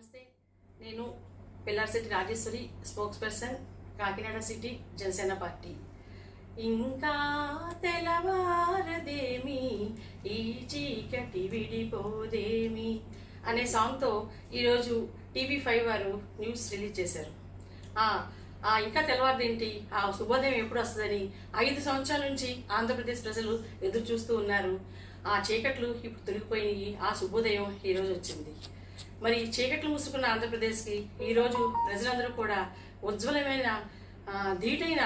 నమస్తే, నేను Pillarisetti Rajeswari, spokesperson, Kakinada city Janasena party. ఇంకా తెల్లవారదేమి ఈ చీకటి విడిపోదేమి అనే సాంగ్తో ఈరోజు TV5 వారు న్యూస్ రిలీజ్ చేశారు. ఇంకా తెల్లవారదేంటి, ఆ శుభోదయం ఎప్పుడు వస్తుందని 5 సంవత్సరాల నుంచి ఆంధ్రప్రదేశ్ ప్రజలు ఎదురు చూస్తూ ఉన్నారు. ఆ చీకట్లు ఇప్పుడు తొలగిపోయినాయి, ఆ శుభోదయం ఈరోజు వచ్చింది. మరి చీకట్లు మూసుకున్న ఆంధ్రప్రదేశ్కి ఈరోజు ప్రజలందరూ కూడా ఉజ్వలమైన ధీటైన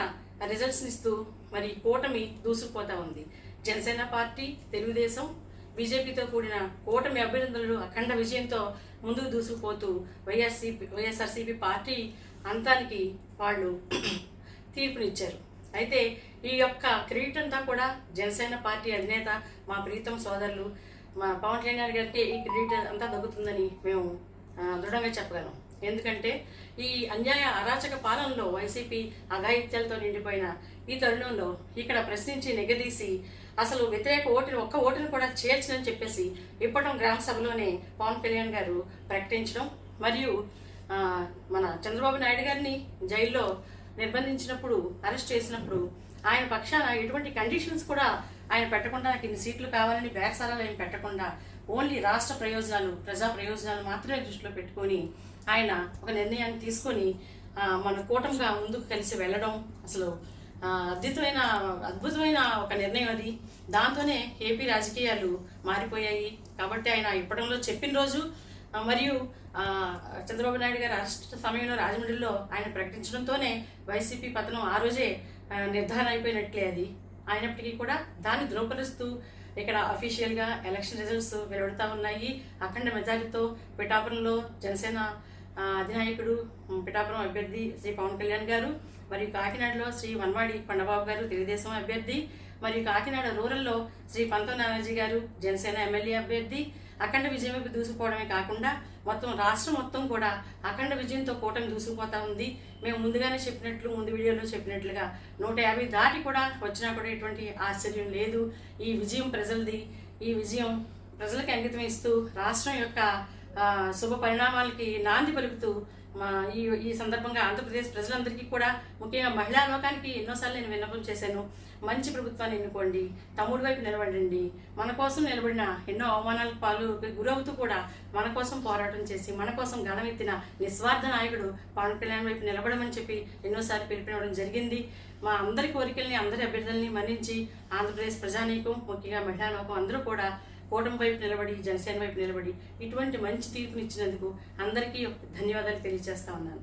రిజల్ట్స్ ఇస్తూ మరి కూటమి దూసుకుపోతా ఉంది. జనసేన పార్టీ, తెలుగుదేశం, బీజేపీతో కూడిన కూటమి అభ్యర్థులు అఖండ విజయంతో ముందుకు దూసుకుపోతూ వైఎస్ఆర్సీపీ పార్టీ అంతానికి వాళ్ళు తీర్పునిచ్చారు. అయితే ఈ యొక్క క్రెడిట్ అంతా కూడా జనసేన పార్టీ అధినేత మా ప్రీతం సోదరులు మా పవన్ కళ్యాణ్ గారికి ఈ క్రెడిట్ అంతా దక్కుతుందని మేము దృఢంగా చెప్పగలం. ఎందుకంటే ఈ అన్యాయ అరాచక పాలనలో వైసీపీ అఘాయిత్యాలతో నిండిపోయిన ఈ తరుణంలో ఇక్కడ ప్రశ్నించి నిగదీసి అసలు వ్యతిరేక ఒక్క ఓటును కూడా చేర్చనని చెప్పేసి ఇప్పటం గ్రామ సభలోనే పవన్ కళ్యాణ్ గారు ప్రకటించడం, మరియు మన చంద్రబాబు నాయుడు గారిని జైల్లో నిర్బంధించినప్పుడు, అరెస్ట్ చేసినప్పుడు ఆయన పక్షాన ఎటువంటి కండిషన్స్ కూడా ఆయన పెట్టకుండా, నాకు ఇన్ని సీట్లు కావాలని బేరసారాలు ఆయన పెట్టకుండా ఓన్లీ రాష్ట్ర ప్రయోజనాలు, ప్రజా ప్రయోజనాలు మాత్రమే దృష్టిలో పెట్టుకొని ఆయన ఒక నిర్ణయాన్ని తీసుకొని మన కూటమిగా ముందుకు కలిసి వెళ్ళడం అసలు అద్భుతమైన ఒక నిర్ణయం అది. దాంతోనే ఏపీ రాజకీయాలు మారిపోయాయి. కాబట్టి ఆయన ఇప్పటిలో చెప్పిన రోజు మరియు చంద్రబాబు నాయుడు గారు అరెస్ట్ సమయంలో రాజమండ్రిలో ఆయన ప్రకటించడంతోనే వైసీపీ పతనం ఆ రోజే నిర్ధారణ అయిపోయినట్లే అది. అయినప్పటికీ కూడా దాన్ని ధృవపరుస్తూ ఇక్కడ అఫీషియల్గా ఎలక్షన్ రిజల్ట్స్ వెలువడుతూ ఉన్నాయి. అఖండ మెజారిటీతో పిఠాపురంలో జనసేన అధినాయకుడు, పిఠాపురం అభ్యర్థి శ్రీ పవన్ కళ్యాణ్ గారు, మరియు కాకినాడలో శ్రీ వన్వాడి కొండబాబు గారు తెలుగుదేశం అభ్యర్థి, మరియు కాకినాడ రూరల్లో శ్రీ పంతో నానాజీ గారు జనసేన ఎమ్మెల్యే అభ్యర్థి అఖండ విజయం వైపు దూసుకుపోవడమే కాకుండా మొత్తం రాష్ట్రం మొత్తం కూడా అఖండ విజయంతో కూటమి దూసుకుపోతా ఉంది. మేము ముందుగానే చెప్పినట్లు, ముందు వీడియోలో చెప్పినట్లుగా 150 దాటి కూడా వచ్చినా కూడా ఎటువంటి ఆశ్చర్యం లేదు. ఈ విజయం ప్రజలది. ఈ విజయం ప్రజలకు అంకితం ఇస్తూ రాష్ట్రం యొక్క శుభ పరిణామాలకి నాంది పలుకుతూ ఈ సందర్భంగా ఆంధ్రప్రదేశ్ ప్రజలందరికీ కూడా, ముఖ్యంగా మహిళా లోకానికి ఎన్నోసార్లు నేను విన్నపం చేశాను. మంచి ప్రభుత్వాన్ని ఎన్నుకోండి, తమ్ముడు వైపు నిలబడండి. మన కోసం నిలబడిన ఎన్నో అవమానాలకు గురవుతూ కూడా మన కోసం పోరాటం చేసి మన కోసం గణమెత్తిన నిస్వార్థ నాయకుడు పవన్ కళ్యాణ్ వైపు నిలబడమని చెప్పి ఎన్నోసార్లు పిలుపునివ్వడం జరిగింది. మా అందరి కోరికల్ని, అందరి అభ్యర్థుల్ని మన్నించి ఆంధ్రప్రదేశ్ ప్రజానీకం, ముఖ్యంగా మహిళా లోకం అందరూ కూడా కూటమి వైపు నిలబడి, జనసేన వైపు నిలబడి ఇటువంటి మంచి తీర్పునిచ్చినందుకు అందరికీ ధన్యవాదాలు తెలియజేస్తా ఉన్నాను.